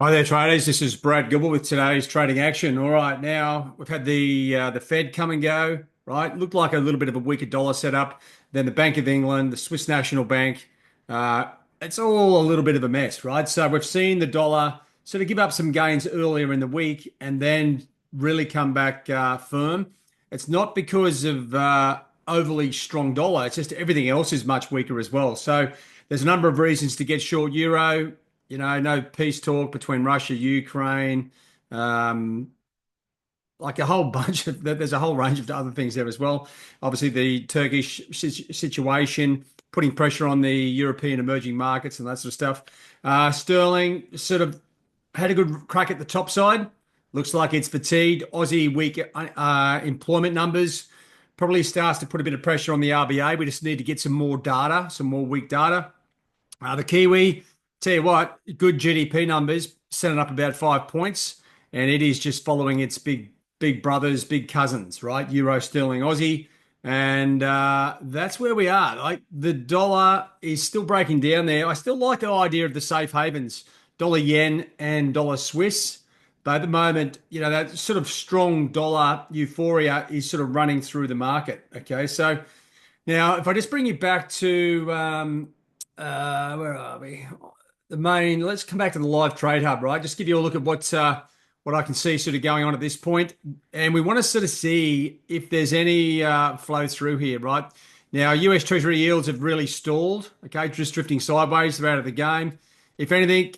Hi there, traders. This is Brad Gilbert with today's trading action. All right, now we've had the Fed come and go. Right, looked like a little bit of a weaker dollar setup. Then the Bank of England, the Swiss National Bank. Uh, it's all a little bit of a mess, right? So we've seen the dollar sort of give up some gains earlier in the week and then really come back firm. It's not because of overly strong dollar. It's just everything else is much weaker as well. So there's a number of reasons to get short euro. No peace talk between Russia, Ukraine, um, like a whole bunch of, there's a whole range of other things there as well. Obviously, the Turkish situation, putting pressure on the European emerging markets and that sort of stuff. Sterling sort of had a good crack at the top side. Looks like it's fatigued. Aussie weak employment numbers probably starts to put a bit of pressure on the RBA. We just need to get some more data, some more weak data. The Kiwi, tell you what, good GDP numbers, setting up about 5 points, and it is just following its big brothers, big cousins, right? Euro, sterling, Aussie, and that's where we are. Like the dollar is still breaking down there. I still like the idea of the safe havens, dollar yen and dollar Swiss. But at the moment, that sort of strong dollar euphoria is sort of running through the market. Okay, so now if I just bring you back to where are we? The main. Let's come back to the live trade hub, right? Just give you a look at what I can see sort of going on at this point, and we want to sort of see if there's any flow through here, right? Now, U.S. Treasury yields have really stalled. Okay, just drifting sideways. They're out of the game. If anything,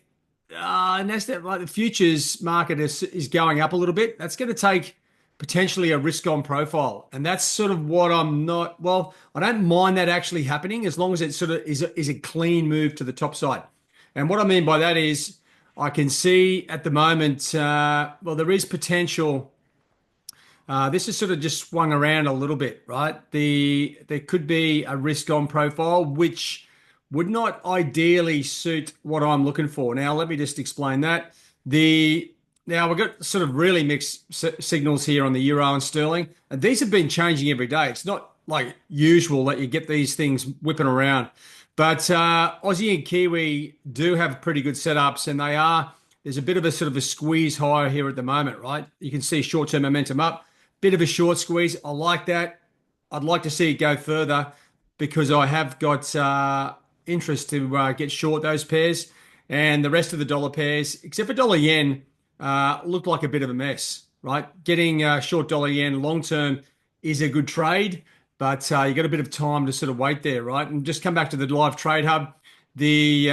and that's that. Like the futures market is going up a little bit. That's going to take potentially a risk on profile. And that's sort of what I'm not, well, I don't mind that actually happening as long as it sort of is a clean move to the top side. And what I mean by that is I can see at the moment, well, there is potential. This is sort of just swung around a little bit, right? There could be a risk on profile, which would not ideally suit what I'm looking for. Now, let me just explain that. The Now we've got sort of really mixed signals here on the euro and sterling, and these have been changing every day. It's not like usual that you get these things whipping around, but Aussie and Kiwi do have pretty good setups, and there's a bit of a sort of a squeeze higher here at the moment, right? You can see short-term momentum up, bit of a short squeeze. I like that. I'd like to see it go further because I have got interest to get short those pairs, and the rest of the dollar pairs, except for dollar yen, look like a bit of a mess, right? Getting short dollar yen long term is a good trade, but you got a bit of time to sort of wait there, right? And just come back to the live trade hub. The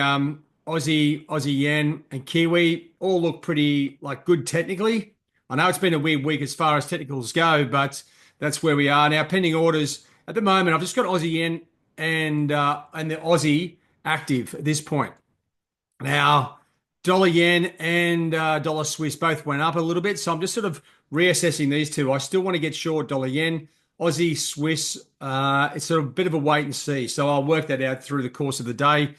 Aussie yen and Kiwi all look pretty like good technically. I know it's been a weird week as far as technicals go, but that's where we are now. Pending orders at the moment. I've just got Aussie yen and the Aussie active at this point. Now, dollar yen and dollar Swiss both went up a little bit, so I'm just sort of reassessing these two. I still want to get short dollar yen, Aussie Swiss. It's sort of a bit of a wait and see, so I'll work that out through the course of the day.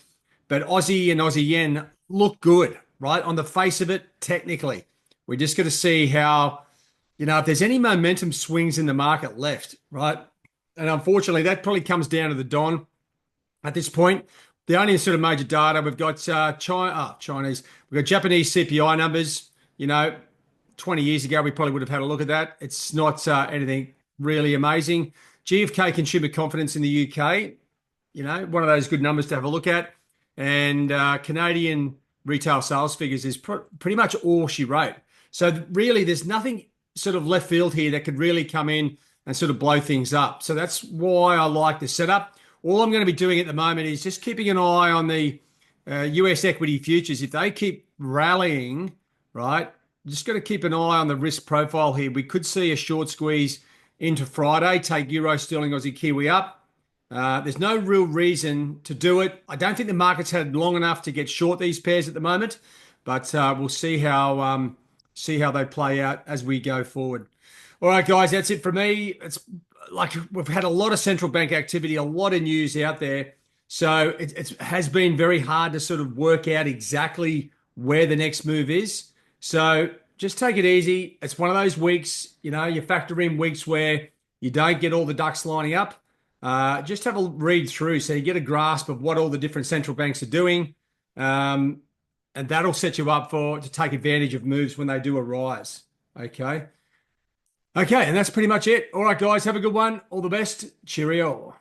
But Aussie and Aussie yen look good, right? On the face of it, technically. We're just going to see how, if there's any momentum swings in the market left, right? And unfortunately, that probably comes down to the Don at this point. The only sort of major data we've got Chinese, we've got Japanese CPI numbers. 20 years ago, we probably would have had a look at that. It's not anything really amazing. GFK consumer confidence in the UK, one of those good numbers to have a look at. And Canadian retail sales figures is pretty much all she wrote. So really, there's nothing sort of left field here that could really come in and sort of blow things up. So that's why I like the setup. All I'm going to be doing at the moment is just keeping an eye on the US equity futures. If they keep rallying, right, just got to keep an eye on the risk profile here. We could see a short squeeze into Friday, take Euro, Sterling, Aussie, Kiwi up. There's no real reason to do it. I don't think the market's had long enough to get short these pairs at the moment, but we'll see how they play out as we go forward. All right, guys, that's it for me. It's like we've had a lot of central bank activity, a lot of news out there. So it has been very hard to sort of work out exactly where the next move is. So just take it easy. It's one of those weeks, you factor in weeks where you don't get all the ducks lining up. Just have a read through so you get a grasp of what all the different central banks are doing. and that'll set you up to take advantage of moves when they do arise. Okay. Okay, and that's pretty much it. All right, guys, have a good one. All the best. Cheerio.